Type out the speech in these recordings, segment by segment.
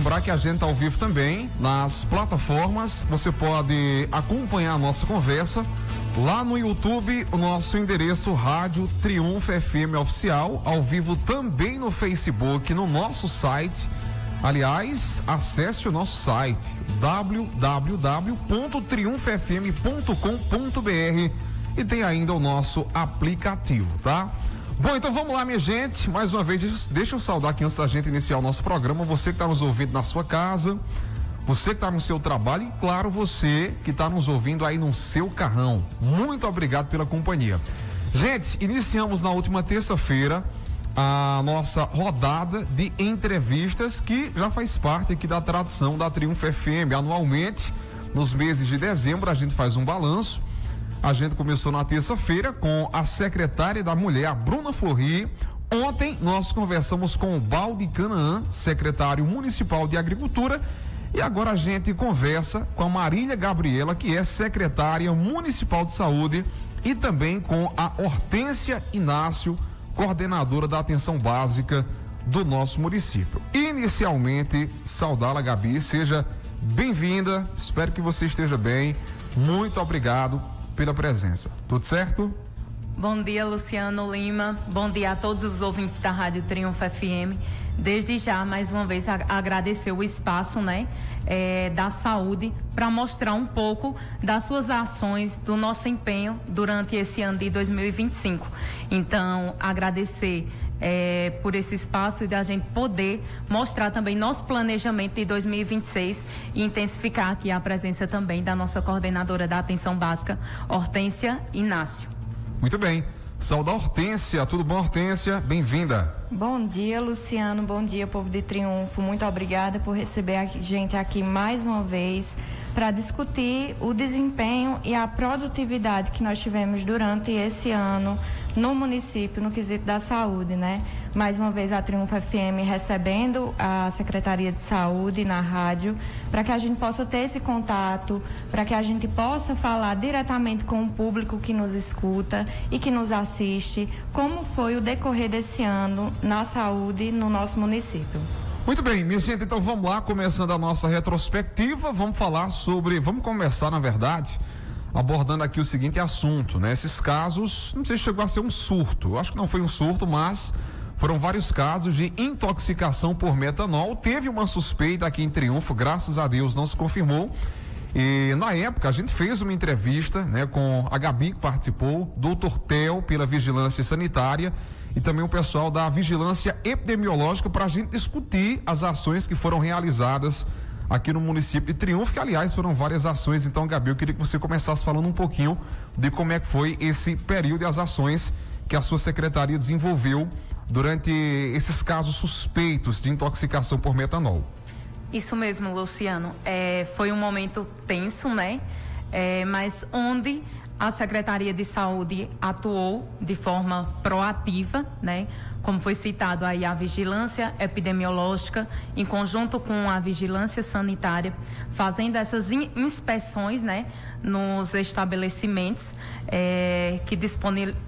lembrar que a gente está ao vivo também nas plataformas. Você pode acompanhar a nossa conversa lá no YouTube, o nosso endereço Rádio Triunfo FM Oficial, ao vivo também no Facebook, no nosso site. Aliás, acesse o nosso site www.triunfofm.com.br e tem ainda o nosso aplicativo, tá? Bom, então vamos lá, minha gente. Mais uma vez, deixa eu saudar aqui antes da gente iniciar o nosso programa. Você que está nos ouvindo na sua casa, você que está no seu trabalho e, claro, você que está nos ouvindo aí no seu carrão. Muito obrigado pela companhia. Gente, iniciamos na última terça-feira a nossa rodada de entrevistas, que já faz parte aqui da tradição da Triunfo FM. Anualmente, nos meses de dezembro, a gente faz um balanço. A gente começou na terça-feira com a secretária da Mulher, a Bruna Flori. Ontem nós conversamos com o Baldi Canaã, secretário municipal de Agricultura. E agora a gente conversa com a Marília Gabriela, que é secretária municipal de Saúde, e também com a Hortência Inácio, coordenadora da atenção básica do nosso município. Inicialmente, saudá-la, Gabi, seja bem-vinda, espero que você esteja bem. Muito obrigado pela presença. Tudo certo? Bom dia, Luciano Lima. Bom dia a todos os ouvintes da Rádio Triunfo FM. Desde já, mais uma vez, agradecer o espaço, da saúde, para mostrar um pouco das suas ações, do nosso empenho durante esse ano de 2025. Então, agradecer por esse espaço e da gente poder mostrar também nosso planejamento de 2026 e intensificar aqui a presença também da nossa coordenadora da atenção básica, Hortência Inácio. Muito bem. Saúde, Hortência. Tudo bom, Hortência? Bem-vinda. Bom dia, Luciano. Bom dia, povo de Triunfo. Muito obrigada por receber a gente aqui mais uma vez para discutir o desempenho e a produtividade que nós tivemos durante esse ano no município, no quesito da saúde, Mais uma vez a Triunfo FM recebendo a Secretaria de Saúde na rádio, para que a gente possa ter esse contato, para que a gente possa falar diretamente com o público que nos escuta e que nos assiste, como foi o decorrer desse ano na saúde no nosso município. Muito bem, minha gente, então vamos lá, começando a nossa retrospectiva, vamos começar, na verdade, abordando aqui o seguinte assunto, Esses casos, não sei se chegou a ser um surto, eu acho que não foi um surto, mas foram vários casos de intoxicação por metanol. Teve uma suspeita aqui em Triunfo, graças a Deus não se confirmou. E na época a gente fez uma entrevista, com a Gabi, que participou, Dr. Theo pela Vigilância Sanitária e também o pessoal da Vigilância Epidemiológica, para a gente discutir as ações que foram realizadas aqui no município de Triunfo, que aliás foram várias ações. Então, Gabi, eu queria que você começasse falando um pouquinho de como é que foi esse período e as ações que a sua secretaria desenvolveu durante esses casos suspeitos de intoxicação por metanol. Isso mesmo, Luciano. Foi um momento tenso, mas onde a Secretaria de Saúde atuou de forma proativa, Como foi citado aí, a vigilância epidemiológica, em conjunto com a vigilância sanitária, fazendo essas inspeções, nos estabelecimentos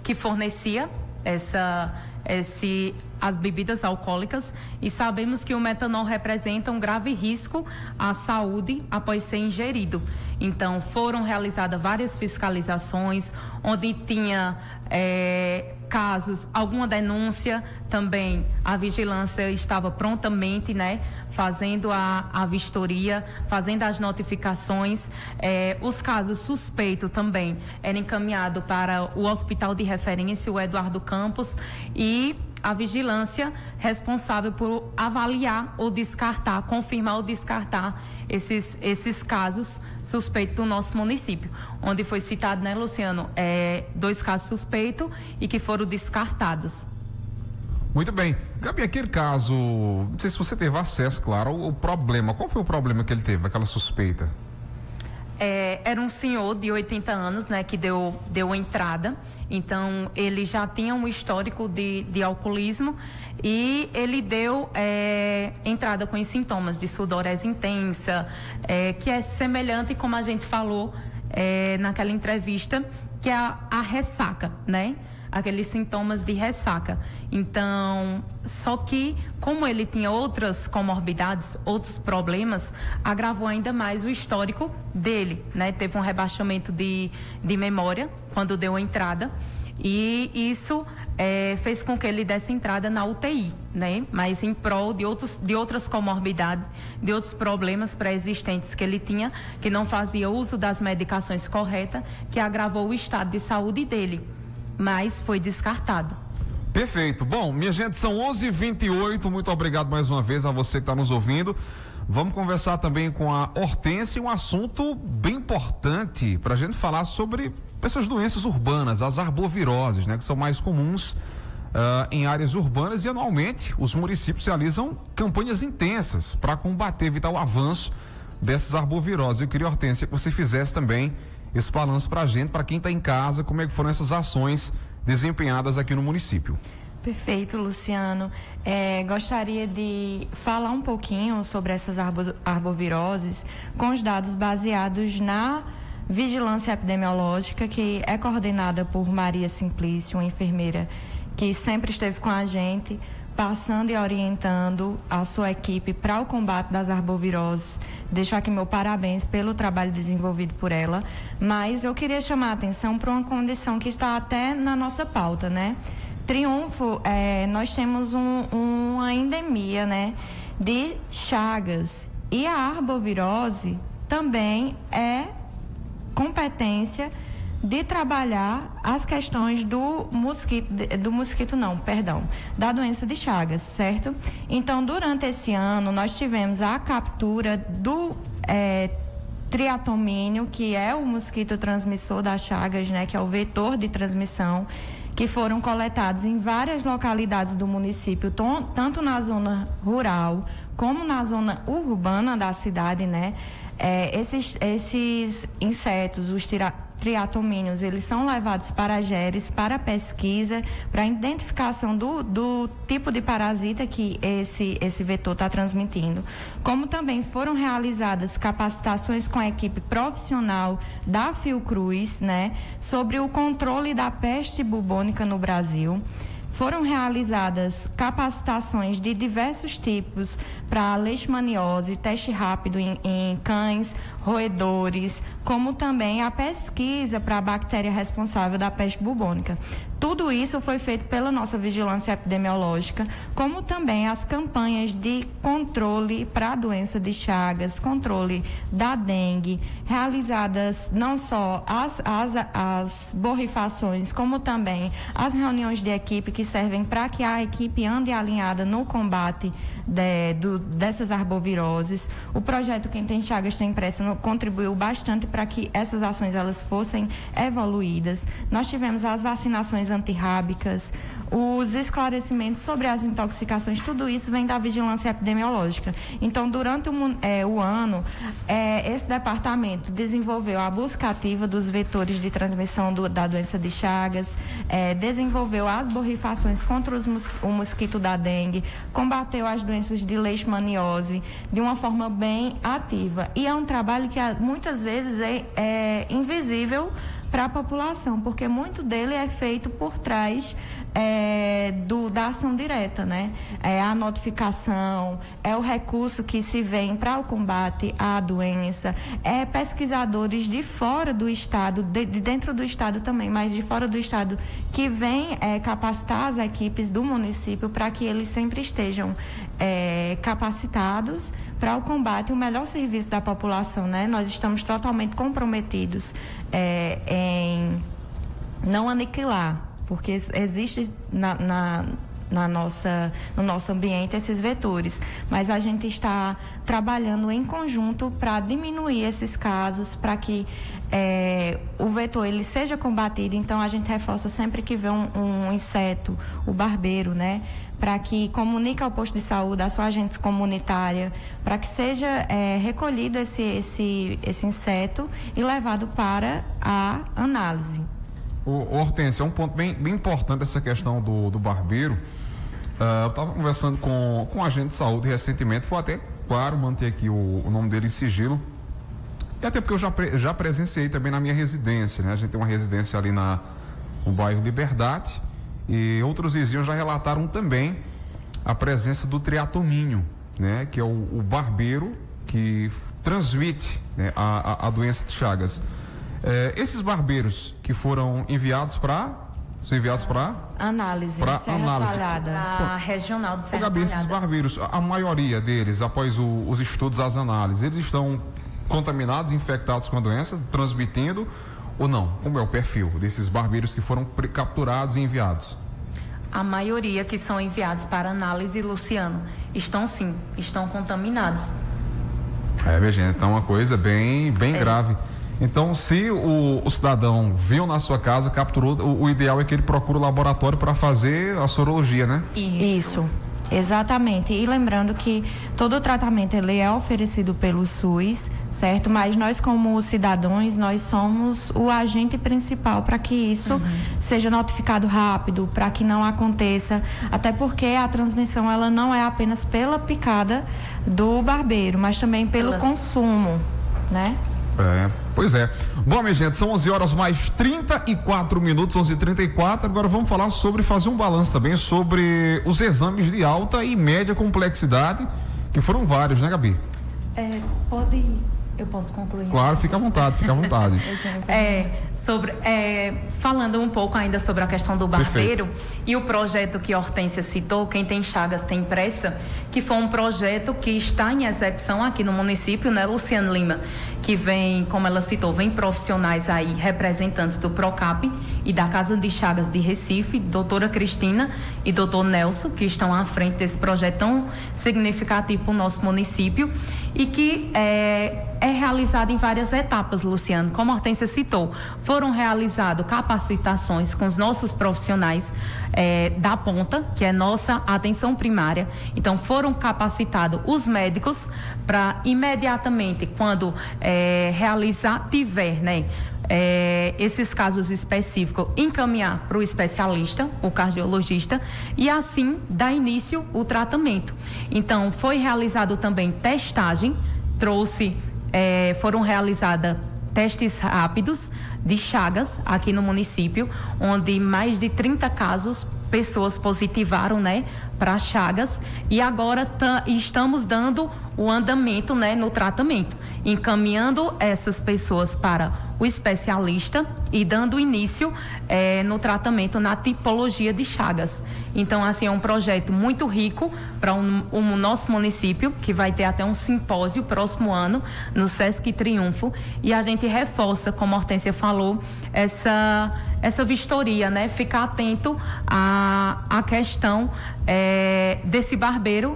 que fornecia as bebidas alcoólicas, e sabemos que o metanol representa um grave risco à saúde após ser ingerido. Então, foram realizadas várias fiscalizações, onde tinha casos, alguma denúncia, também a vigilância estava prontamente, fazendo a vistoria, fazendo as notificações. Os casos suspeitos também eram encaminhados para o hospital de referência, o Eduardo Campos, e a vigilância responsável por avaliar ou descartar, confirmar ou descartar esses casos suspeitos do nosso município, onde foi citado, Luciano, 2 casos suspeitos e que foram descartados. Muito bem. Gabi, aquele caso, não sei se você teve acesso, claro, ao problema. Qual foi o problema que ele teve, aquela suspeita? Era um senhor de 80 anos, que deu entrada. Então, ele já tinha um histórico de alcoolismo e ele deu entrada com os sintomas de sudorese intensa, que é semelhante, como a gente falou naquela entrevista, que é a ressaca, né? Aqueles sintomas de ressaca. Então, só que como ele tinha outras comorbidades, outros problemas, agravou ainda mais o histórico dele, né? Teve um rebaixamento de memória quando deu a entrada e isso fez com que ele desse entrada na UTI, né? Mas em prol de outras comorbidades, de outros problemas pré-existentes que ele tinha, que não fazia uso das medicações corretas, que agravou o estado de saúde dele. Mas foi descartado. Perfeito. Bom, minha gente, são 11h28. Muito obrigado mais uma vez a você que está nos ouvindo. Vamos conversar também com a Hortência, um assunto bem importante para a gente falar sobre essas doenças urbanas, as arboviroses, né, que são mais comuns em áreas urbanas, e anualmente os municípios realizam campanhas intensas para combater, evitar o avanço dessas arboviroses. Eu queria, Hortência, que você fizesse também esse balanço para a gente, para quem está em casa, como é que foram essas ações desempenhadas aqui no município. Perfeito, Luciano. Gostaria de falar um pouquinho sobre essas arboviroses com os dados baseados na vigilância epidemiológica, que é coordenada por Maria Simplício, uma enfermeira que sempre esteve com a gente, passando e orientando a sua equipe para o combate das arboviroses. Deixo aqui meu parabéns pelo trabalho desenvolvido por ela, mas eu queria chamar a atenção para uma condição que está até na nossa pauta, né? Triunfo, nós temos uma endemia, né, de chagas, e a arbovirose também é competência de trabalhar as questões da doença de Chagas, certo? Então, durante esse ano, nós tivemos a captura do triatomínio, que é o mosquito transmissor da Chagas, né, que é o vetor de transmissão, que foram coletados em várias localidades do município, tanto na zona rural como na zona urbana da cidade, né? Esses insetos, os triatomíneos, eles são levados para a GERES para pesquisa, para identificação do tipo de parasita que esse vetor está transmitindo. Como também foram realizadas capacitações com a equipe profissional da Fiocruz, né, sobre o controle da peste bubônica no Brasil. Foram realizadas capacitações de diversos tipos para a leishmaniose, teste rápido em cães, roedores, como também a pesquisa para a bactéria responsável da peste bubônica. Tudo isso foi feito pela nossa vigilância epidemiológica, como também as campanhas de controle para a doença de Chagas, controle da dengue, realizadas não só as borrifações, como também as reuniões de equipe que servem para que a equipe ande alinhada no combate dessas arboviroses. O projeto Quem Tem Chagas Tem Pressa contribuiu bastante para que essas ações elas fossem evoluídas. Nós tivemos as vacinações antirrábicas, os esclarecimentos sobre as intoxicações, tudo isso vem da vigilância epidemiológica. Então, durante o ano, esse departamento desenvolveu a busca ativa dos vetores de transmissão da doença de Chagas, desenvolveu as borrifações contra o mosquito da dengue, combateu as doenças de leishmaniose de uma forma bem ativa. E é um trabalho que muitas vezes é invisível para a população, porque muito dele é feito por trás da ação direta, né? A notificação, o recurso que se vem para o combate à doença, pesquisadores de fora do estado, de dentro do estado também, mas de fora do estado, que vem capacitar as equipes do município para que eles sempre estejam capacitados para o combate e o melhor serviço da população, né? Nós estamos totalmente comprometidos em não aniquilar, porque existe no nosso ambiente esses vetores, mas a gente está trabalhando em conjunto para diminuir esses casos, para que o vetor ele seja combatido. Então a gente reforça sempre que vê um inseto, o barbeiro, né, para que comunique ao posto de saúde, à sua agente comunitária, para que seja recolhido esse inseto e levado para a análise. Hortência, é um ponto bem importante essa questão do barbeiro. Eu estava conversando com um agente de saúde recentemente, foi até claro manter aqui o nome dele em sigilo. E até porque eu já presenciei também na minha residência, né? A gente tem uma residência ali no bairro Liberdade e outros vizinhos já relataram também a presença do triatomínio, né? Que é o barbeiro que transmite, né, a doença de Chagas. Esses barbeiros que foram enviados para análise, para Serra análise. Talhada. A regional de Serra Gabi, esses Talhada. barbeiros, a maioria deles, após os estudos, as análises, eles estão contaminados, infectados com a doença, transmitindo ou não? Como é o perfil desses barbeiros que foram capturados e enviados? A maioria que são enviados para análise, Luciano, estão contaminados. Minha gente, então é uma coisa bem grave. Então, se o cidadão viu na sua casa, capturou, o ideal é que ele procure o laboratório para fazer a sorologia, né? Isso, exatamente. E lembrando que todo o tratamento ele é oferecido pelo SUS, certo? Mas nós, como cidadãos, nós somos o agente principal para que isso seja notificado rápido, para que não aconteça, até porque a transmissão ela não é apenas pela picada do barbeiro, mas também pelo consumo, né? Pois é. Bom, minha gente, são 11 horas mais 34 minutos, 11h34. Agora vamos falar fazer um balanço também sobre os exames de alta e média complexidade, que foram vários, né, Gabi? Eu posso concluir? Claro, fica à vontade. Falando um pouco ainda sobre a questão do barbeiro e o projeto que Hortência citou, Quem Tem Chagas Tem Pressa, que foi um projeto que está em execução aqui no município, né, Luciano Lima, que vem, como ela citou, vem profissionais aí, representantes do PROCAP e da Casa de Chagas de Recife, doutora Cristina e doutor Nelson, que estão à frente desse projeto tão significativo para o nosso município e que é realizado em várias etapas, Luciano. Como a Hortência citou, foram realizadas capacitações com os nossos profissionais da ponta, que é nossa atenção primária. Então, foram capacitados os médicos para imediatamente, quando tiver, né, esses casos específicos, encaminhar para o especialista, o cardiologista, e assim dar início o tratamento. Então, foi realizado também testagem, foram realizadas testes rápidos de Chagas aqui no município, onde mais de 30 casos, pessoas positivaram, né, para Chagas, e agora estamos dando o andamento, né, no tratamento, encaminhando essas pessoas para o especialista e dando início no tratamento na tipologia de Chagas. Então, assim, é um projeto muito rico para o nosso município, que vai ter até um simpósio próximo ano no Sesc Triunfo, e a gente reforça, como a Hortência falou, essa vistoria, né? Ficar atento à questão desse barbeiro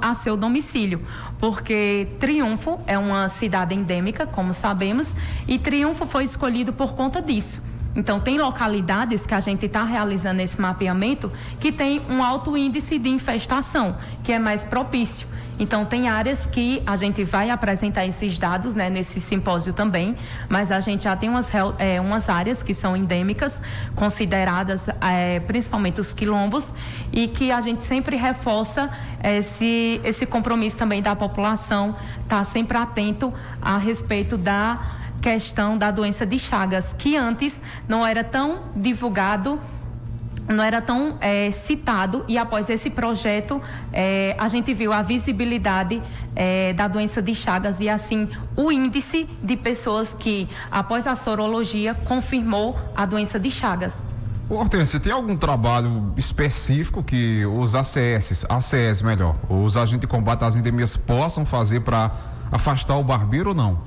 a seu domicílio, porque Triunfo é uma cidade endêmica, como sabemos, e Triunfo foi escolhido por conta disso. Então, tem localidades que a gente está realizando esse mapeamento que tem um alto índice de infestação, que é mais propício. Então, tem áreas que a gente vai apresentar esses dados, né, nesse simpósio também, mas a gente já tem umas áreas que são endêmicas, consideradas principalmente os quilombos, e que a gente sempre reforça esse compromisso também da população, tá sempre atento a respeito da questão da doença de Chagas, que antes não era tão divulgado, não era tão citado, e após esse projeto a gente viu a visibilidade da doença de Chagas e assim o índice de pessoas que após a sorologia confirmou a doença de Chagas. Hortência, tem algum trabalho específico que os ACS melhor, os agentes de combate às endemias possam fazer para afastar o barbeiro ou não?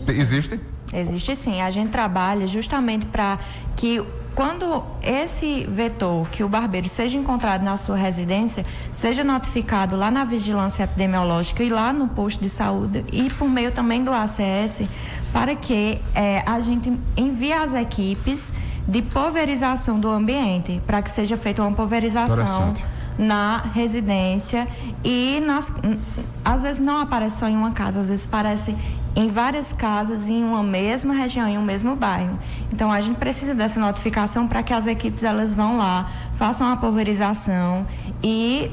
Existe? Existe sim. A gente trabalha justamente para que quando esse vetor, que o barbeiro seja encontrado na sua residência, seja notificado lá na vigilância epidemiológica e lá no posto de saúde e por meio também do ACS, para que a gente envie as equipes de pulverização do ambiente, para que seja feita uma pulverização na residência e às vezes não aparece só em uma casa, às vezes aparece em várias casas, em uma mesma região, em um mesmo bairro. Então, a gente precisa dessa notificação para que as equipes elas vão lá, façam a pulverização e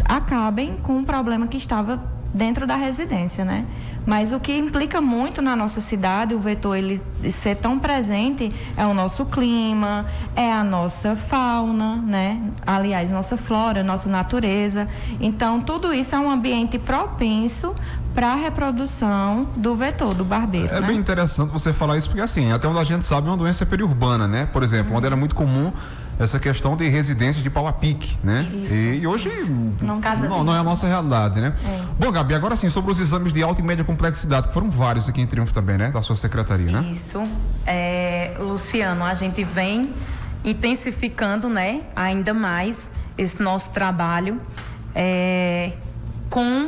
acabem com um problema que estava dentro da residência, né? Mas o que implica muito na nossa cidade, o vetor ele ser tão presente, é o nosso clima, é a nossa fauna, né? Aliás, nossa flora, nossa natureza. Então, tudo isso é um ambiente propenso para a reprodução do vetor, do barbeiro. É, né? Bem interessante você falar isso, porque assim, até onde a gente sabe, é uma doença periurbana, né? Por exemplo, onde era muito comum essa questão de residência de pau a pique, né? Isso, e hoje não é a nossa realidade, né? É. Bom, Gabi, agora sim, sobre os exames de alta e média complexidade, que foram vários aqui em Triunfo também, né? Da sua secretaria, né? Isso. Luciano, a gente vem intensificando, né? Ainda mais esse nosso trabalho com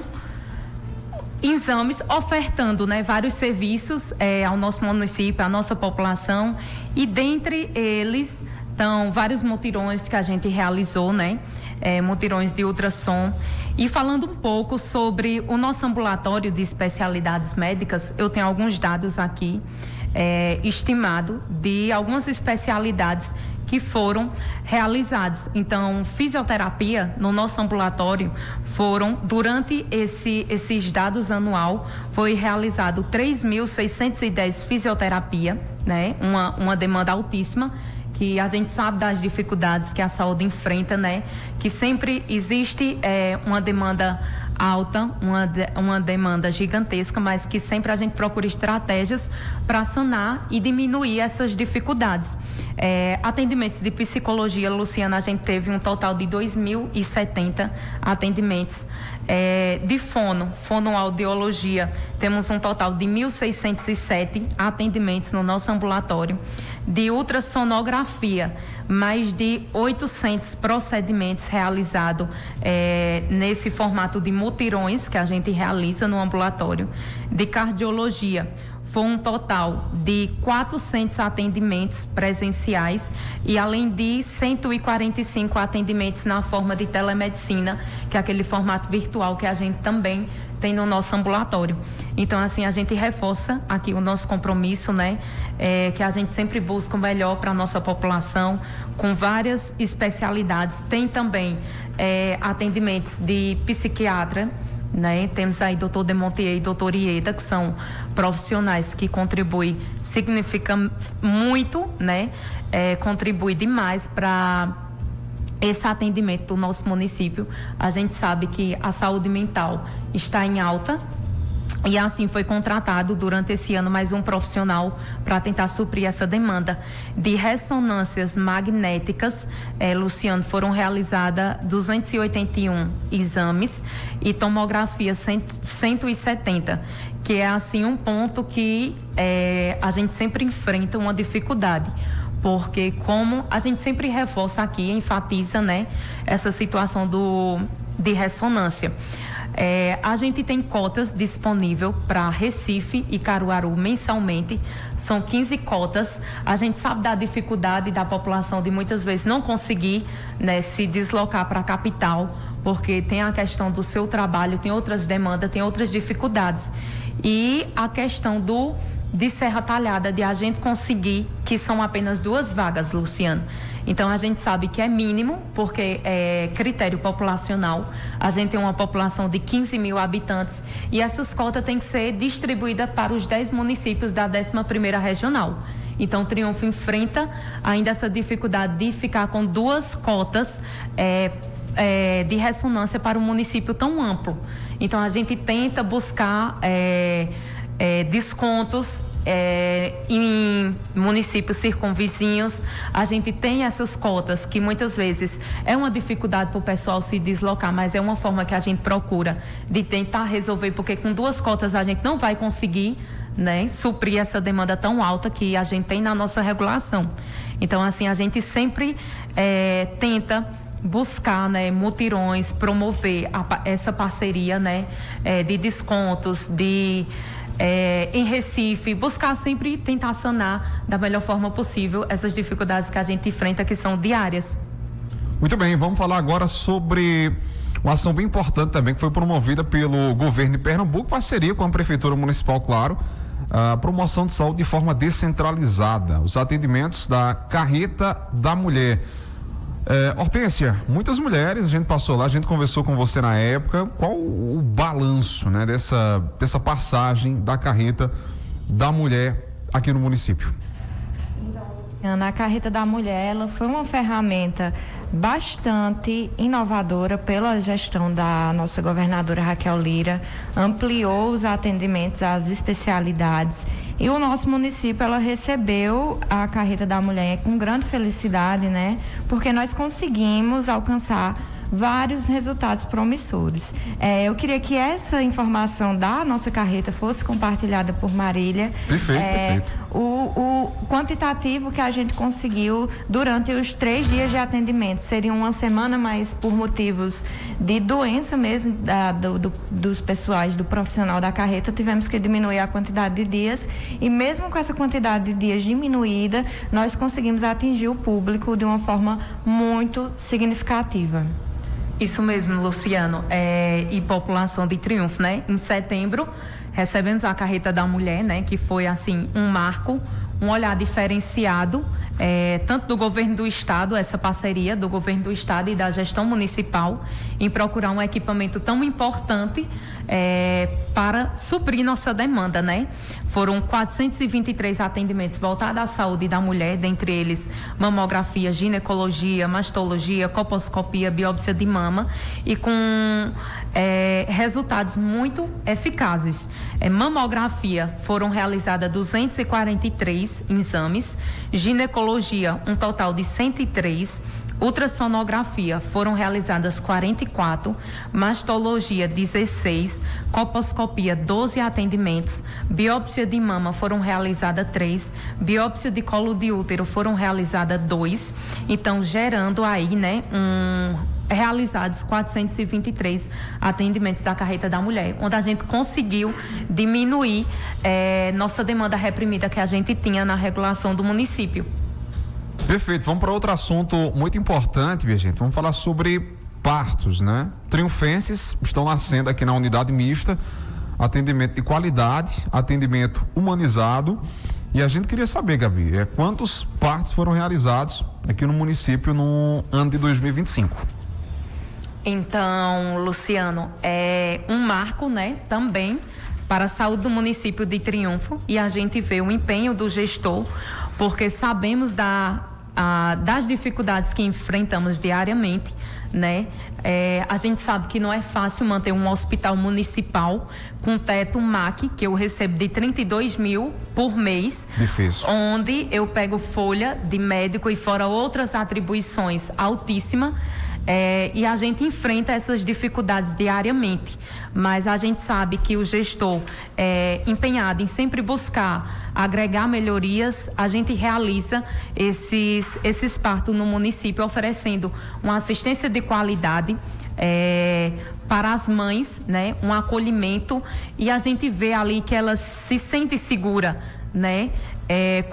exames, ofertando, né, vários serviços ao nosso município, à nossa população, e dentre eles estão vários mutirões que a gente realizou, né, mutirões de ultrassom. E falando um pouco sobre o nosso ambulatório de especialidades médicas, eu tenho alguns dados aqui estimado de algumas especialidades que foram realizados. Então, fisioterapia no nosso ambulatório foram, durante esses dados anual, foi realizado 3.610 fisioterapia, né? Uma demanda altíssima, que a gente sabe das dificuldades que a saúde enfrenta, né? Que sempre existe uma demanda alta, uma demanda gigantesca, mas que sempre a gente procura estratégias para sanar e diminuir essas dificuldades. Atendimentos de psicologia, Luciana, a gente teve um total de 2.070 atendimentos. De fonoaudiologia, temos um total de 1.607 atendimentos no nosso ambulatório. De ultrassonografia, mais de 800 procedimentos realizados nesse formato de mutirões que a gente realiza no ambulatório. De cardiologia, foi um total de 400 atendimentos presenciais e além de 145 atendimentos na forma de telemedicina, que é aquele formato virtual que a gente também tem no nosso ambulatório. Então, assim, a gente reforça aqui o nosso compromisso, né? Que a gente sempre busca o melhor para a nossa população, com várias especialidades. Tem também atendimentos de psiquiatra, né? Temos aí doutor Demontier e doutor Ieda, que são profissionais que contribuem, significa muito, né? Contribui demais para esse atendimento do nosso município. A gente sabe que a saúde mental está em alta e assim foi contratado durante esse ano mais um profissional para tentar suprir essa demanda. De ressonâncias magnéticas, Luciano, foram realizadas 281 exames e tomografia 170, que é assim um ponto que a gente sempre enfrenta uma dificuldade. Porque como a gente sempre reforça aqui, enfatiza, né, essa situação de ressonância. A gente tem cotas disponível para Recife e Caruaru mensalmente, são 15 cotas. A gente sabe da dificuldade da população de muitas vezes não conseguir, né, se deslocar para a capital, porque tem a questão do seu trabalho, tem outras demandas, tem outras dificuldades. E a questão de Serra Talhada, de a gente conseguir, que são apenas 2 vagas, Luciano. Então, a gente sabe que é mínimo, porque é critério populacional. A gente tem uma população de 15 mil habitantes e essas cotas têm que ser distribuídas para os 10 municípios da 11ª regional. Então, Triunfo enfrenta ainda essa dificuldade de ficar com 2 cotas de ressonância para um município tão amplo. Então, a gente tenta buscar descontos em municípios circunvizinhos. A gente tem essas cotas que muitas vezes é uma dificuldade para o pessoal se deslocar, mas é uma forma que a gente procura de tentar resolver, porque com 2 cotas a gente não vai conseguir, né, suprir essa demanda tão alta que a gente tem na nossa regulação. Então, assim, a gente sempre tenta buscar, né, mutirões, promover essa parceria, né, de descontos, em Recife, buscar sempre tentar sanar da melhor forma possível essas dificuldades que a gente enfrenta, que são diárias. Muito bem, vamos falar agora sobre uma ação bem importante também que foi promovida pelo governo de Pernambuco, parceria com a Prefeitura Municipal, claro, a promoção de saúde de forma descentralizada, os atendimentos da Carreta da Mulher. Hortência, muitas mulheres, a gente passou lá, a gente conversou com você na época. Qual o balanço, né, dessa passagem da carreta da mulher aqui no município? A carreta da mulher, ela foi uma ferramenta bastante inovadora pela gestão da nossa governadora Raquel Lira, ampliou os atendimentos às especialidades e o nosso município, ela recebeu a carreta da mulher com grande felicidade, né? Porque nós conseguimos alcançar vários resultados promissores. Eu queria que essa informação da nossa carreta fosse compartilhada por Marília. Perfeito. O quantitativo que a gente conseguiu durante os 3 dias de atendimento seria uma semana, mas por motivos de doença mesmo dos pessoais, do profissional da carreta, tivemos que diminuir a quantidade de dias e mesmo com essa quantidade de dias diminuída, nós conseguimos atingir o público de uma forma muito significativa. Isso mesmo, Luciano, e população de Triunfo, né? Em setembro, recebemos a carreta da mulher, né? Que foi, assim, um marco, um olhar diferenciado, tanto do governo do estado, essa parceria do governo do estado e da gestão municipal, em procurar um equipamento tão importante para suprir nossa demanda, né? Foram 423 atendimentos voltados à saúde da mulher, dentre eles mamografia, ginecologia, mastologia, colposcopia, biópsia de mama e com resultados muito eficazes. Mamografia, foram realizadas 243 exames, ginecologia, um total de 103, ultrassonografia, foram realizadas 44, mastologia 16, colposcopia 12 atendimentos, biópsia de mama foram realizadas 3, biópsia de colo de útero foram realizadas 2, então gerando aí, né, realizados 423 atendimentos da carreta da mulher, onde a gente conseguiu diminuir nossa demanda reprimida que a gente tinha na regulação do município. Perfeito, vamos para outro assunto muito importante, minha gente. Vamos falar sobre partos, né? Triunfenses estão nascendo aqui na unidade mista, atendimento de qualidade, atendimento humanizado. E a gente queria saber, Gabi, quantos partos foram realizados aqui no município no ano de 2025? Então, Luciano, é um marco, né, também para a saúde do município de Triunfo, e a gente vê o empenho do gestor, porque sabemos das dificuldades que enfrentamos diariamente, né? A gente sabe que não é fácil manter um hospital municipal com teto MAC, que eu recebo de 32 mil por mês. Difícil. Onde eu pego folha de médico e fora outras atribuições altíssimas. E a gente enfrenta essas dificuldades diariamente, mas a gente sabe que o gestor empenhado em sempre buscar agregar melhorias, a gente realiza esses partos no município, oferecendo uma assistência de qualidade para as mães, né, um acolhimento, e a gente vê ali que ela se sente segura, né?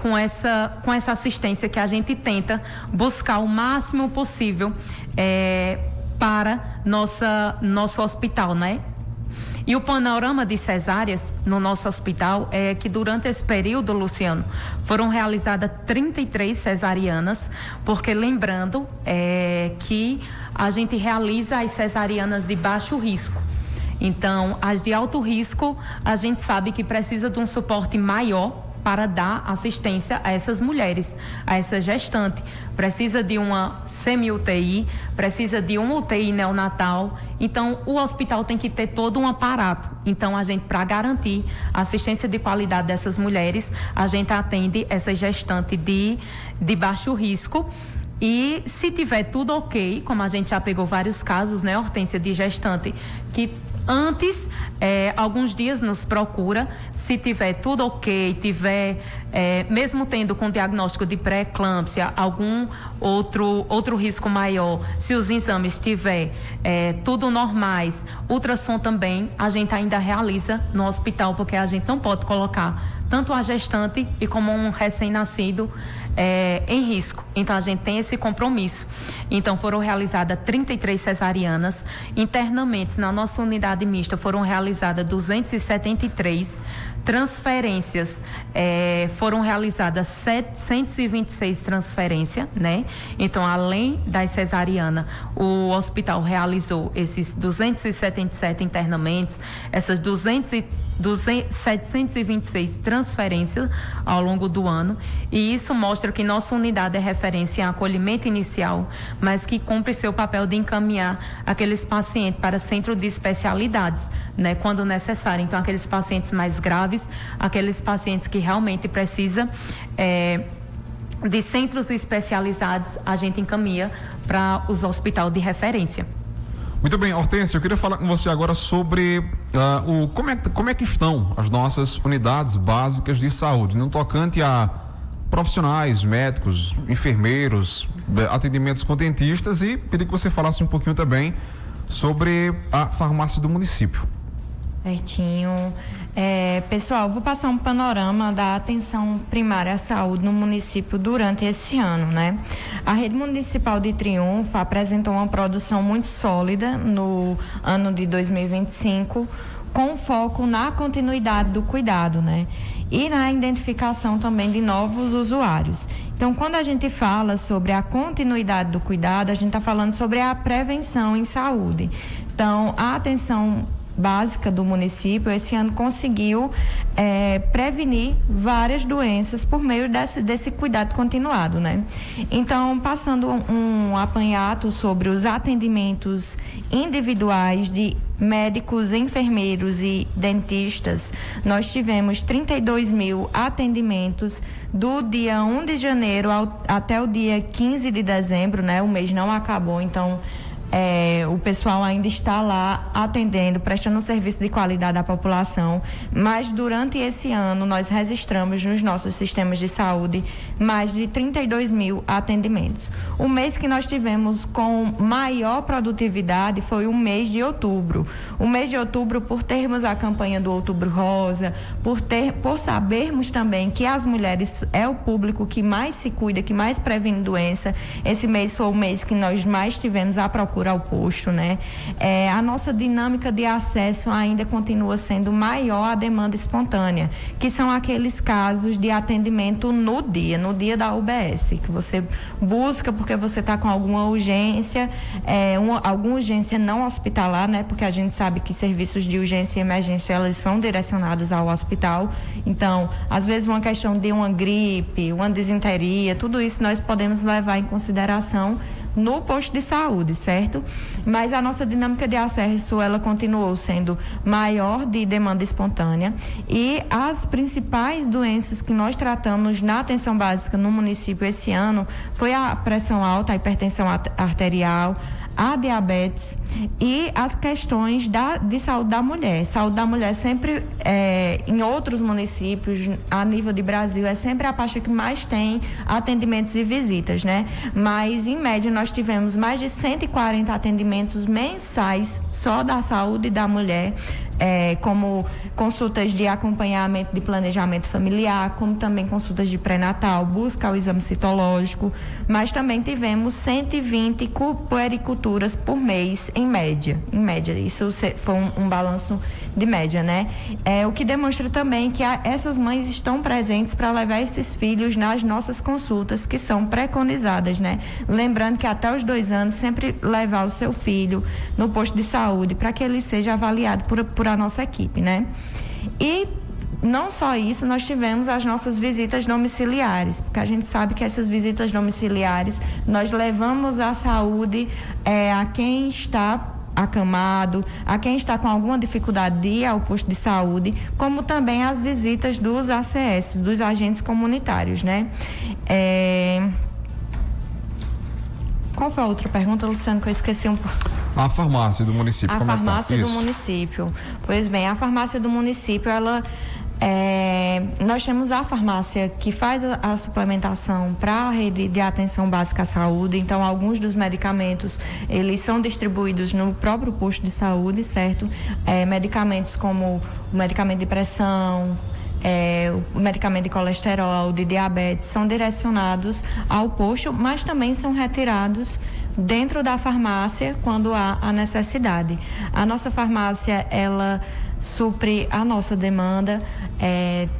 Com essa assistência que a gente tenta buscar o máximo possível para nosso hospital, né? E o panorama de cesáreas no nosso hospital é que durante esse período, Luciano, foram realizadas 33 cesarianas, porque lembrando que a gente realiza as cesarianas de baixo risco. Então, as de alto risco, a gente sabe que precisa de um suporte maior para dar assistência a essas mulheres, a essa gestante. Precisa de uma semi-UTI, precisa de uma UTI neonatal. Então, o hospital tem que ter todo um aparato. Então, a gente, para garantir a assistência de qualidade dessas mulheres, a gente atende essa gestante de baixo risco. E se tiver tudo ok, como a gente já pegou vários casos, né, Hortência, de gestante que antes, alguns dias nos procura, se tiver tudo ok, tiver, mesmo tendo com diagnóstico de pré-eclâmpsia, algum outro risco maior, se os exames tiver tudo normais, ultrassom também, a gente ainda realiza no hospital, porque a gente não pode colocar tanto a gestante e como um recém-nascido em risco. Então, a gente tem esse compromisso. Então, foram realizadas 33 cesarianas. Internamente, na nossa unidade mista, foram realizadas 273. Transferências, foram realizadas 726 transferências, né? Então, além das cesarianas, o hospital realizou esses 277 internamentos, essas 726 transferências ao longo do ano, e isso mostra que nossa unidade é referência em acolhimento inicial, mas que cumpre seu papel de encaminhar aqueles pacientes para centro de especialidades, né, quando necessário. Então, aqueles pacientes mais graves, aqueles pacientes que realmente precisam de centros especializados, a gente encaminha para os hospitais de referência. Muito bem, Hortência, eu queria falar com você agora sobre como é que estão as nossas unidades básicas de saúde, no tocante a profissionais, médicos, enfermeiros, atendimentos com dentistas, e queria que você falasse um pouquinho também sobre a farmácia do município. Certinho. Pessoal, vou passar um panorama da atenção primária à saúde no município durante esse ano, né? A rede municipal de Triunfo apresentou uma produção muito sólida no ano de 2025, com foco na continuidade do cuidado, né? E na identificação também de novos usuários. Então, quando a gente fala sobre a continuidade do cuidado, a gente está falando sobre a prevenção em saúde. Então, a atenção básica do município esse ano conseguiu prevenir várias doenças por meio desse cuidado continuado, né? Então, passando um apanhado sobre os atendimentos individuais de médicos, enfermeiros e dentistas, nós tivemos 32 mil atendimentos do dia 1 de janeiro até o dia 15 de dezembro, né? O mês não acabou, então o pessoal ainda está lá atendendo, prestando um serviço de qualidade à população, mas durante esse ano nós registramos nos nossos sistemas de saúde mais de 32 mil atendimentos. O mês que nós tivemos com maior produtividade foi o mês de outubro. O mês de outubro, por termos a campanha do Outubro Rosa, por sabermos também que as mulheres é o público que mais se cuida, que mais previne doença, esse mês foi o mês que nós mais tivemos a procura ao posto, né? A nossa dinâmica de acesso ainda continua sendo maior a demanda espontânea, que são aqueles casos de atendimento no dia da UBS, que você busca porque você está com alguma urgência, alguma urgência não hospitalar, né? Porque a gente sabe que serviços de urgência e emergência, elas são direcionados ao hospital. Então, às vezes uma questão de uma gripe, uma disenteria, tudo isso nós podemos levar em consideração no posto de saúde, certo? Mas a nossa dinâmica de acesso, ela continuou sendo maior de demanda espontânea, e as principais doenças que nós tratamos na atenção básica no município esse ano foi a pressão alta, a hipertensão arterial, a diabetes e as questões de saúde da mulher. Saúde da mulher sempre, em outros municípios, a nível de Brasil, é sempre a pasta que mais tem atendimentos e visitas, né? Mas, em média, nós tivemos mais de 140 atendimentos mensais só da saúde da mulher, como consultas de acompanhamento de planejamento familiar, como também consultas de pré-natal, busca ao exame citológico, mas também tivemos 120 puericulturas por mês, em média. Isso foi um balanço de média, né? O que demonstra também que essas mães estão presentes para levar esses filhos nas nossas consultas, que são preconizadas, né? Lembrando que até os 2 anos, sempre levar o seu filho no posto de saúde para que ele seja avaliado por a nossa equipe, né? E não só isso, nós tivemos as nossas visitas domiciliares, porque a gente sabe que essas visitas domiciliares, nós levamos a saúde a quem está acamado, a quem está com alguma dificuldade de ir ao posto de saúde, como também as visitas dos ACS, dos agentes comunitários, né? Qual foi a outra pergunta, Luciano, que eu esqueci um pouco? A farmácia do município. A farmácia do município. Pois bem, a farmácia do município, nós temos a farmácia que faz a suplementação para a rede de atenção básica à saúde. Então, alguns dos medicamentos, eles são distribuídos no próprio posto de saúde, certo? Medicamentos como o medicamento de pressão, o medicamento de colesterol, de diabetes, são direcionados ao posto, mas também são retirados dentro da farmácia quando há a necessidade. A nossa farmácia, ela supre a nossa demanda.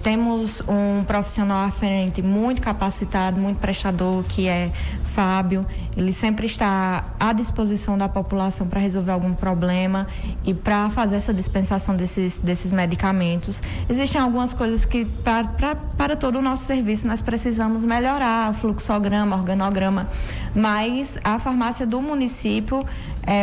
Temos um profissional à frente muito capacitado, muito prestador, que é Fábio. Ele sempre está à disposição da população para resolver algum problema e para fazer essa dispensação desses medicamentos. Existem algumas coisas que, para todo o nosso serviço, nós precisamos melhorar, fluxograma, organograma, mas a farmácia do município,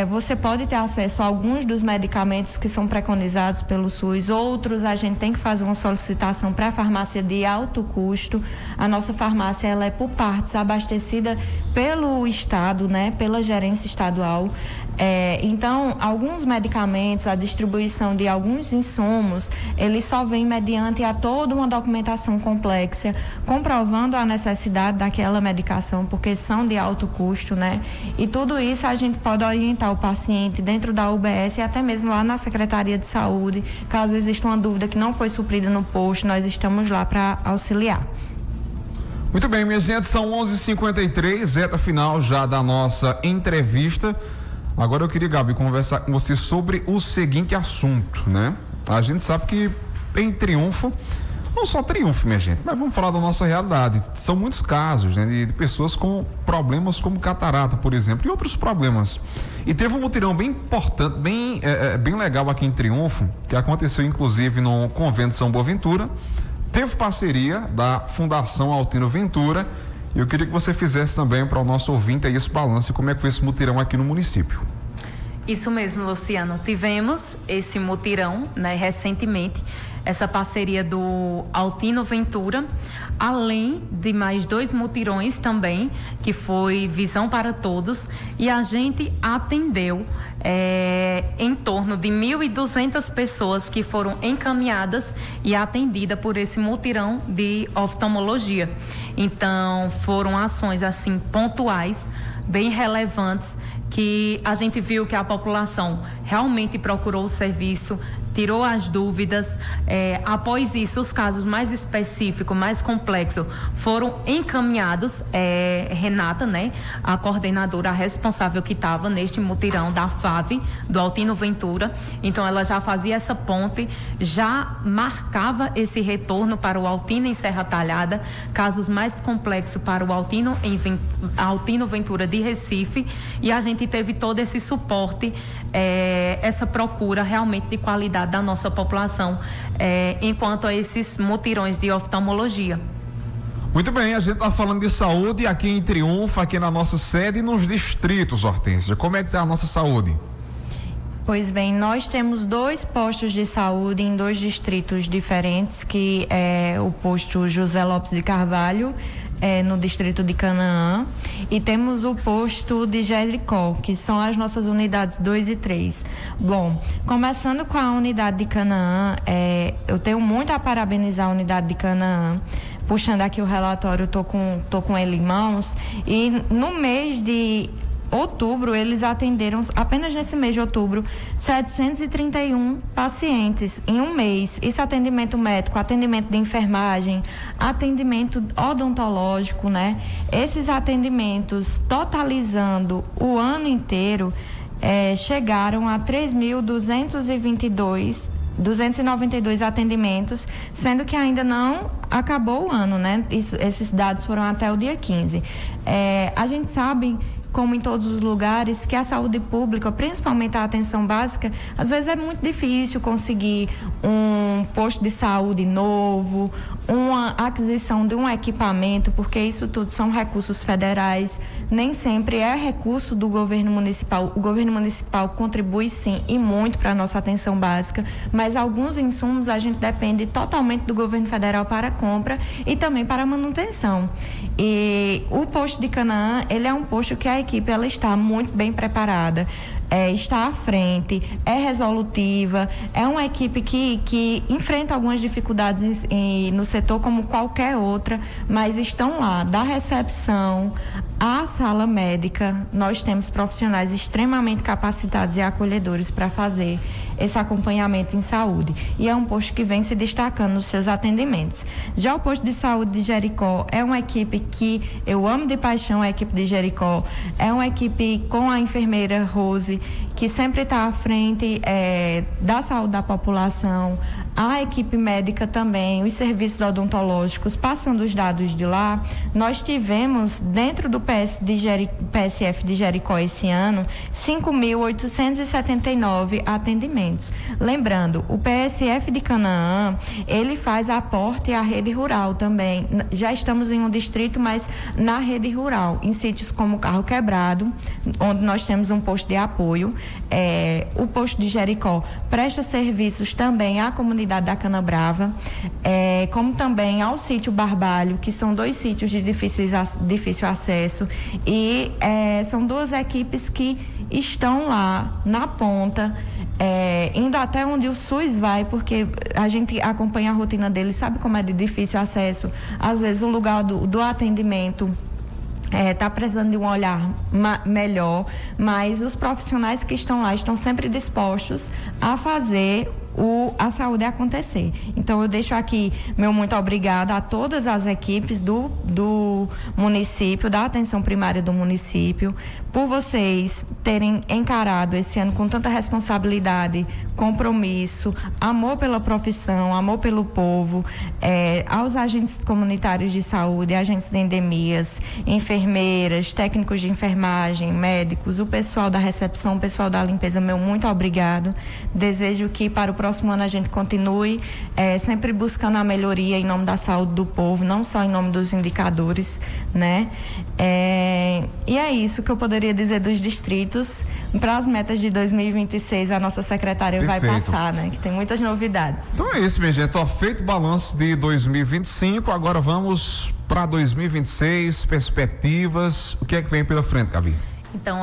você pode ter acesso a alguns dos medicamentos que são preconizados pelo SUS, outros a gente tem que fazer uma solicitação para a farmácia de alto custo. A nossa farmácia, ela é por partes abastecida pelo Estado, né, pela gerência estadual. Então, alguns medicamentos, a distribuição de alguns insumos, eles só vêm mediante a toda uma documentação complexa, comprovando a necessidade daquela medicação, porque são de alto custo, né? E tudo isso a gente pode orientar o paciente dentro da UBS e até mesmo lá na Secretaria de Saúde. Caso exista uma dúvida que não foi suprida no posto, nós estamos lá para auxiliar. Muito bem, minha gente, são 11h53, reta final já da nossa entrevista. Agora eu queria, Gabi, conversar com você sobre o seguinte assunto, né? A gente sabe que em Triunfo, não só Triunfo, minha gente, mas vamos falar da nossa realidade. São muitos casos, né, de pessoas com problemas como catarata, por exemplo, e outros problemas. E teve um mutirão bem importante, bem legal aqui em Triunfo, que aconteceu inclusive no Convento São Boaventura. Teve parceria da Fundação Altino Ventura. E eu queria que você fizesse também para o nosso ouvinte aí esse balanço, como é que foi esse mutirão aqui no município. Isso mesmo, Luciano. Tivemos esse mutirão, né, recentemente, essa parceria do Altino Ventura, além de mais 2 mutirões também, que foi Visão para Todos, e a gente atendeu em torno de 1.200 pessoas que foram encaminhadas e atendidas por esse mutirão de oftalmologia. Então, foram ações assim pontuais, bem relevantes, que a gente viu que a população realmente procurou o serviço, tirou as dúvidas. Após isso, os casos mais específicos, mais complexos, foram encaminhados. Renata, né, a coordenadora, a responsável que estava neste mutirão da FAV, do Altino Ventura, então ela já fazia essa ponte, já marcava esse retorno para o Altino em Serra Talhada, casos mais complexos para o Altino Ventura de Recife, e a gente teve todo esse suporte, essa procura realmente de qualidade da nossa população, enquanto a esses mutirões de oftalmologia. Muito bem, a gente está falando de saúde aqui em Triunfo, aqui na nossa sede e nos distritos, Hortência. Como é que está a nossa saúde? Pois bem, nós temos 2 postos de saúde em 2 distritos diferentes, que é o posto José Lopes de Carvalho, no distrito de Canaã, e temos o posto de Jericó, que são as nossas unidades 2 e 3. Bom, começando com a unidade de Canaã, eu tenho muito a parabenizar a unidade de Canaã. Puxando aqui o relatório, tô com ele em mãos, e no mês de outubro, eles atenderam, apenas nesse mês de outubro, 731 pacientes em um mês. Isso é atendimento médico, atendimento de enfermagem, atendimento odontológico, né? Esses atendimentos, totalizando o ano inteiro, chegaram a 3.292 atendimentos, sendo que ainda não acabou o ano, né? Esses dados foram até o dia 15. A gente sabe, como em todos os lugares, que a saúde pública, principalmente a atenção básica, às vezes é muito difícil conseguir um posto de saúde novo, uma aquisição de um equipamento, porque isso tudo são recursos federais, nem sempre é recurso do governo municipal. O governo municipal contribui sim e muito para a nossa atenção básica, mas alguns insumos a gente depende totalmente do governo federal para a compra e também para a manutenção. E o posto de Canaã, ele é um posto que a equipe ela está muito bem preparada, está à frente, é resolutiva, é uma equipe que enfrenta algumas dificuldades no setor como qualquer outra, mas estão lá, da recepção à sala médica, nós temos profissionais extremamente capacitados e acolhedores para fazer esse acompanhamento em saúde. E é um posto que vem se destacando nos seus atendimentos. Já o posto de saúde de Jericó é uma equipe que eu amo de paixão, a equipe de Jericó. É uma equipe com a enfermeira Rose, que sempre está à frente da saúde da população. A equipe médica também, os serviços odontológicos, passando os dados de lá. Nós tivemos, dentro do PSF de Jericó esse ano, 5.879 atendimentos. Lembrando, o PSF de Canaã, ele faz aporte à rede rural também. Já estamos em um distrito, mas na rede rural, em sítios como Carro Quebrado, onde nós temos um posto de apoio. O posto de Jericó presta serviços também à comunidade da Canabrava, como também ao sítio Barbalho, que são 2 sítios de difícil acesso, e são 2 equipes que estão lá na ponta, indo até onde o SUS vai, porque a gente acompanha a rotina deles, sabe como é de difícil acesso. Às vezes o lugar do atendimento está precisando de um olhar melhor, mas os profissionais que estão lá estão sempre dispostos a fazer a saúde acontecer. Então eu deixo aqui meu muito obrigada a todas as equipes do município, da atenção primária do município, por vocês terem encarado esse ano com tanta responsabilidade, compromisso, amor pela profissão, amor pelo povo, aos agentes comunitários de saúde, agentes de endemias, enfermeiras, técnicos de enfermagem, médicos, o pessoal da recepção, o pessoal da limpeza, meu muito obrigado. Desejo que para o próximo ano a gente continue sempre buscando a melhoria em nome da saúde do povo, não só em nome dos indicadores, né? E é isso que eu poderia dizer dos distritos. Para as metas de 2026, a nossa secretária vai passar, né? Que tem muitas novidades. Então é isso, minha gente. Feito o balanço de 2025, agora vamos para 2026, perspectivas. O que é que vem pela frente, Gabi? Então,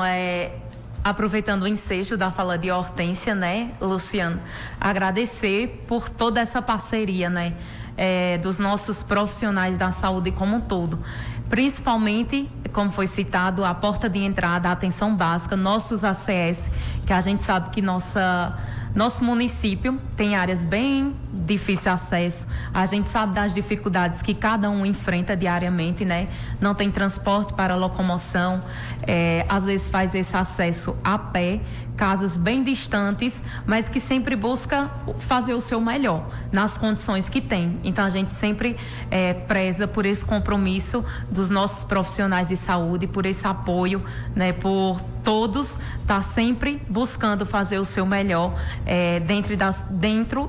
aproveitando o ensejo da fala de Hortência, né, Luciano, agradecer por toda essa parceria, né, dos nossos profissionais da saúde como um todo. Principalmente, como foi citado, a porta de entrada, a atenção básica, nossos ACS, que a gente sabe que nosso município tem áreas bem difícil acesso. A gente sabe das dificuldades que cada um enfrenta diariamente, né? Não tem transporte para locomoção, às vezes faz esse acesso a pé, casas bem distantes, mas que sempre busca fazer o seu melhor nas condições que tem. Então a gente sempre preza por esse compromisso dos nossos profissionais de saúde, por esse apoio, né? Por todos estar sempre buscando fazer o seu melhor dentro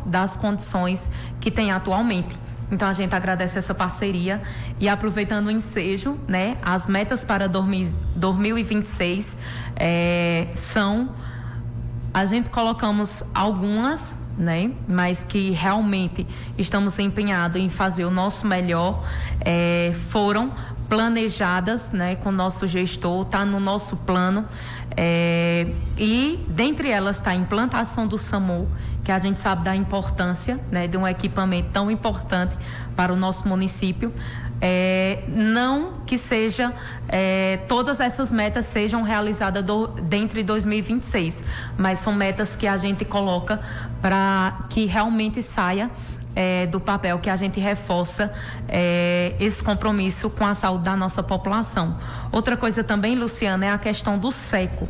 das condições que tem atualmente. Então a gente agradece essa parceria e aproveitando o ensejo, né? As metas para 2026 a gente colocamos algumas, né? Mas que realmente estamos empenhados em fazer o nosso melhor, foram planejadas, né? Com o nosso gestor, está no nosso plano, e dentre elas está a implantação do SAMU, que a gente sabe da importância, né? De um equipamento tão importante para o nosso município. Não que todas essas metas sejam realizadas dentro de 2026, mas são metas que a gente coloca para que realmente saia do papel, que a gente reforça esse compromisso com a saúde da nossa população. Outra coisa também, Luciana, é a questão do SECO,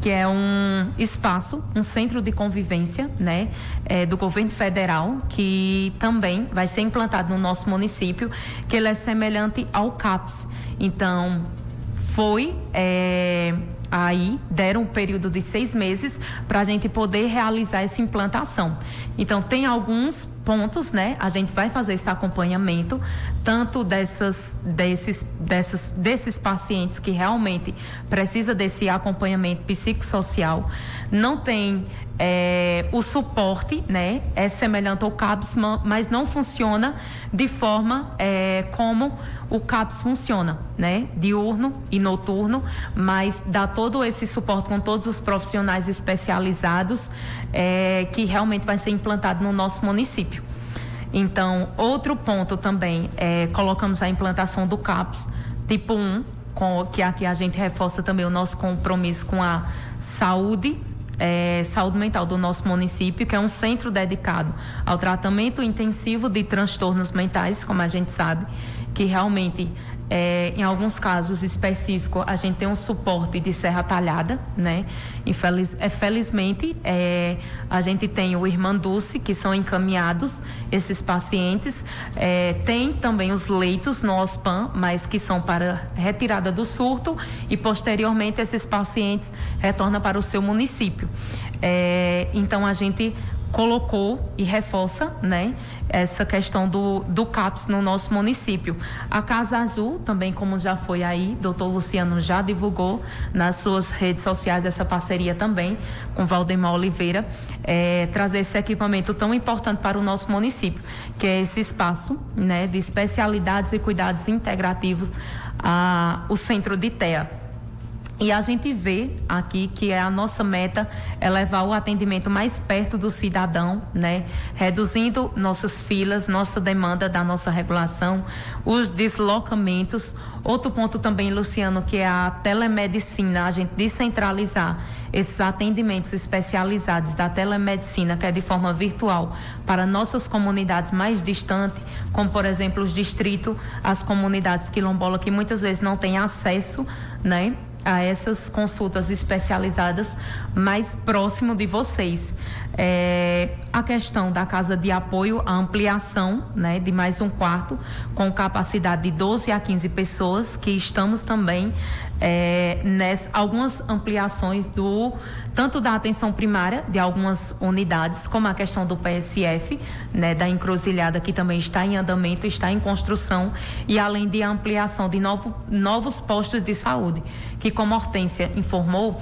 que é um espaço, um centro de convivência, né, do governo federal, que também vai ser implantado no nosso município, que ele é semelhante ao CAPS. Então, aí deram um período de 6 meses para a gente poder realizar essa implantação. Então, tem alguns pontos, né? A gente vai fazer esse acompanhamento, tanto desses pacientes que realmente precisa desse acompanhamento psicossocial. Não tem o suporte, né? É semelhante ao CAPS, mas não funciona de forma como o CAPS funciona, né? Diurno e noturno, mas dá todo esse suporte com todos os profissionais especializados, que realmente vai ser implantado no nosso município. Então, outro ponto também, colocamos a implantação do CAPS tipo 1, que aqui a gente reforça também o nosso compromisso com a saúde, saúde mental do nosso município, que é um centro dedicado ao tratamento intensivo de transtornos mentais, como a gente sabe, que realmente, em alguns casos específicos, a gente tem um suporte de Serra Talhada, né? Felizmente, a gente tem o Irmã Dulce, que são encaminhados esses pacientes. Tem também os leitos no OSPAM, mas que são para retirada do surto, e posteriormente esses pacientes retornam para o seu município. Então a gente colocou e reforça, né, essa questão do CAPS no nosso município. A Casa Azul, também, como já foi aí, doutor Luciano já divulgou nas suas redes sociais essa parceria também com Valdemar Oliveira, trazer esse equipamento tão importante para o nosso município, que é esse espaço, né, de especialidades e cuidados integrativos, o Centro de TEA. E a gente vê aqui que a nossa meta é levar o atendimento mais perto do cidadão, né? Reduzindo nossas filas, nossa demanda da nossa regulação, os deslocamentos. Outro ponto também, Luciano, que é a telemedicina, a gente descentralizar esses atendimentos especializados da telemedicina, que é de forma virtual, para nossas comunidades mais distantes, como, por exemplo, os distritos, as comunidades quilombolas, que muitas vezes não têm acesso, né, a essas consultas especializadas mais próximo de vocês. A questão da casa de apoio, a ampliação, né, de mais um quarto, com capacidade de 12 a 15 pessoas, que estamos também algumas ampliações tanto da atenção primária de algumas unidades, como a questão do PSF, né, da encruzilhada, que também está em andamento, está em construção, e além de ampliação de novos postos de saúde, que, como a Hortência informou,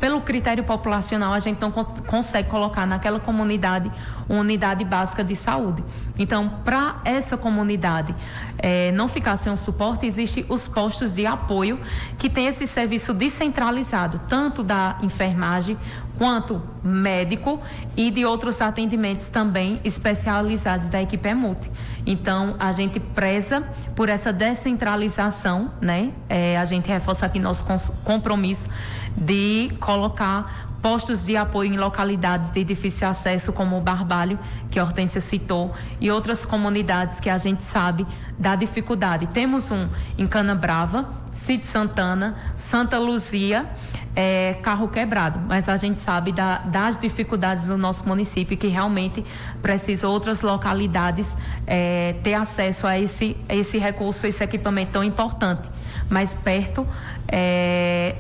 pelo critério populacional, a gente não consegue colocar naquela comunidade uma unidade básica de saúde. Então, para essa comunidade não ficar sem um suporte, existem os postos de apoio, que tem esse serviço descentralizado, tanto da enfermagem quanto médico, e de outros atendimentos também especializados da equipe EMUT. Então, a gente preza por essa descentralização, né? A gente reforça aqui nosso compromisso de colocar postos de apoio em localidades de difícil acesso, como o Barbalho, que a Hortência citou, e outras comunidades que a gente sabe da dificuldade. Temos um em Canabrava, Cid Santana, Santa Luzia, Carro Quebrado, mas a gente sabe das dificuldades do nosso município, que realmente precisa outras localidades ter acesso a esse recurso, esse equipamento tão importante, mais perto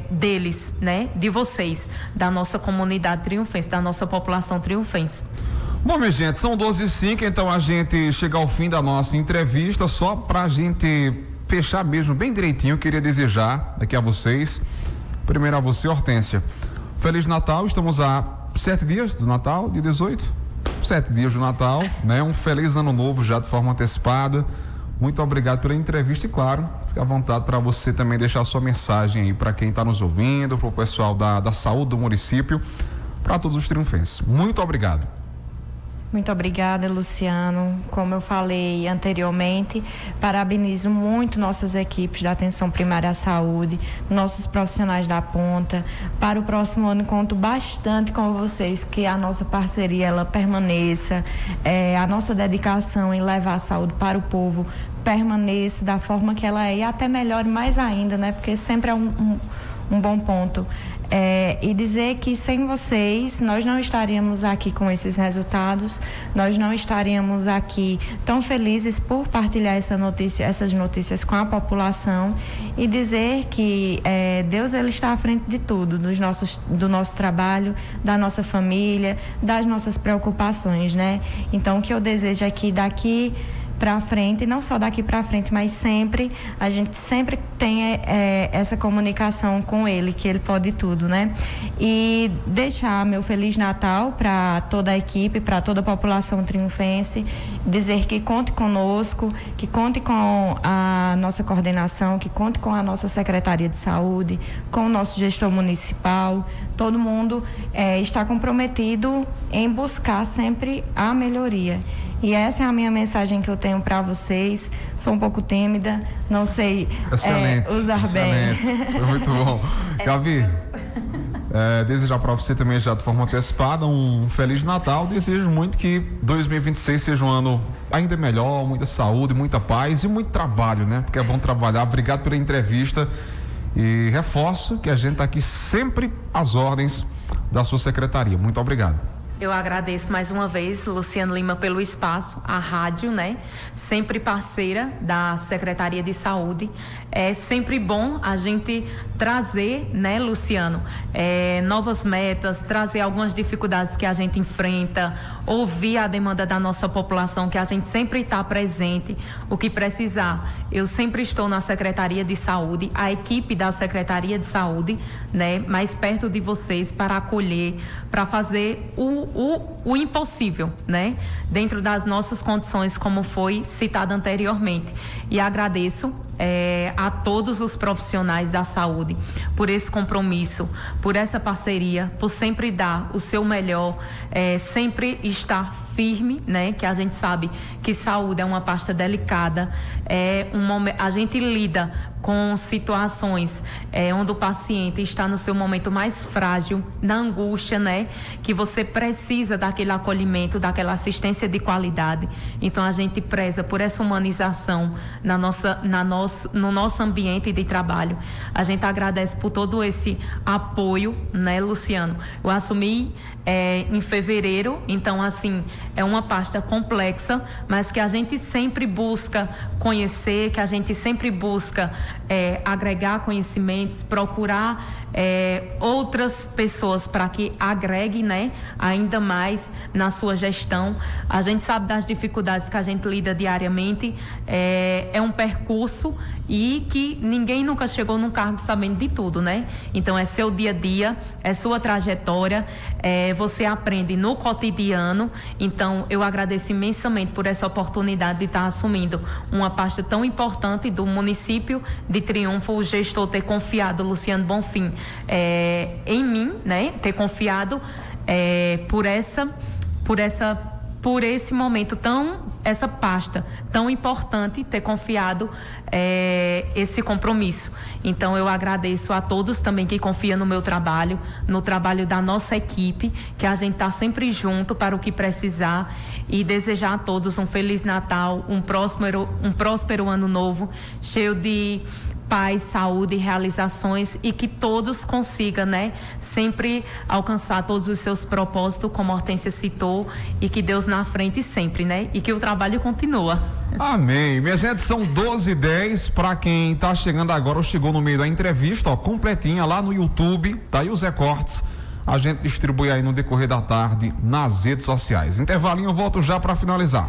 deles, né, de vocês, da nossa comunidade triunfense, da nossa população triunfense. Bom, minha gente, são 12h05, então a gente chega ao fim da nossa entrevista. Só pra gente fechar mesmo bem direitinho, eu queria desejar aqui a vocês, primeiro a você, Hortência, Feliz Natal. Estamos a 7 dias do Natal, dia 18, 7 dias do Natal, né? Um feliz ano novo já de forma antecipada. Muito obrigado pela entrevista e, claro, fica à vontade para você também deixar a sua mensagem aí para quem está nos ouvindo, para o pessoal da saúde do município, para todos os triunfenses. Muito obrigado. Muito obrigada, Luciano. Como eu falei anteriormente, parabenizo muito nossas equipes da atenção primária à saúde, nossos profissionais da ponta. Para o próximo ano, conto bastante com vocês, que a nossa parceria ela permaneça, a nossa dedicação em levar a saúde para o povo permaneça da forma que ela é, e até melhore mais ainda, né? Porque sempre é um bom ponto. E dizer que sem vocês nós não estaríamos aqui com esses resultados, nós não estaríamos aqui tão felizes por partilhar essas notícias com a população, e dizer que Deus ele está à frente de tudo, do nosso trabalho, da nossa família, das nossas preocupações, né? Então, o que eu desejo é que daqui para frente, não só daqui para frente, mas sempre, a gente sempre tem essa comunicação com ele, que ele pode tudo, né? E deixar meu Feliz Natal para toda a equipe, para toda a população triunfense, dizer que conte conosco, que conte com a nossa coordenação, que conte com a nossa Secretaria de Saúde, com o nosso gestor municipal. Todo mundo está comprometido em buscar sempre a melhoria. E essa é a minha mensagem que eu tenho para vocês. Sou um pouco tímida, não sei usar excelente. bem. Foi muito bom. Gabi. Desejar para você também já de forma antecipada um Feliz Natal. Desejo muito que 2026 seja um ano ainda melhor, muita saúde, muita paz e muito trabalho, né? Porque é bom trabalhar. Obrigado pela entrevista e reforço que a gente está aqui sempre às ordens da sua secretaria. Muito obrigado. Eu agradeço mais uma vez, Luciano Lima, pelo espaço, a rádio, né? Sempre parceira da Secretaria de Saúde. É sempre bom a gente trazer, né, Luciano, novas metas, trazer algumas dificuldades que a gente enfrenta, ouvir a demanda da nossa população, que a gente sempre está presente, o que precisar. Eu sempre estou na Secretaria de Saúde, a equipe da Secretaria de Saúde, né, mais perto de vocês para acolher, para fazer o impossível, né? Dentro das nossas condições, como foi citado anteriormente. E agradeço a todos os profissionais da saúde por esse compromisso, por essa parceria, por sempre dar o seu melhor, sempre estar firme, né? Que a gente sabe que saúde é uma pasta delicada, a gente lida com situações onde o paciente está no seu momento mais frágil, na angústia, né? Que você precisa daquele acolhimento, daquela assistência de qualidade. Então a gente preza por essa humanização no nosso ambiente de trabalho. A gente agradece por todo esse apoio, né, Luciano? Eu assumi em fevereiro, então assim, é uma pasta complexa, mas que a gente sempre busca conhecer, que a gente sempre busca agregar conhecimentos, procurar outras pessoas para que agregue, né, ainda mais na sua gestão. A gente sabe das dificuldades que a gente lida diariamente, é um percurso e que ninguém nunca chegou num cargo sabendo de tudo, né? Então é seu dia a dia, é sua trajetória, você aprende no cotidiano. Então eu agradeço imensamente por essa oportunidade de estar assumindo uma pasta tão importante do município de Triunfo, o gestor ter confiado, Luciano Bonfim, em mim, né? Ter confiado por esse momento essa pasta tão importante, ter confiado esse compromisso. Então eu agradeço a todos também que confiam no meu trabalho, no trabalho da nossa equipe, que a gente está sempre junto para o que precisar, e desejar a todos um Feliz Natal, um próspero ano novo, cheio de paz, saúde e realizações, e que todos consigam, né, sempre alcançar todos os seus propósitos, como a Hortência citou, e que Deus na frente sempre, né, e que o trabalho continua. Amém. Minha gente, são 12h10. Para quem tá chegando agora ou chegou no meio da entrevista, completinha lá no YouTube, tá aí os recortes. A gente distribui aí no decorrer da tarde nas redes sociais. Intervalinho, eu volto já para finalizar.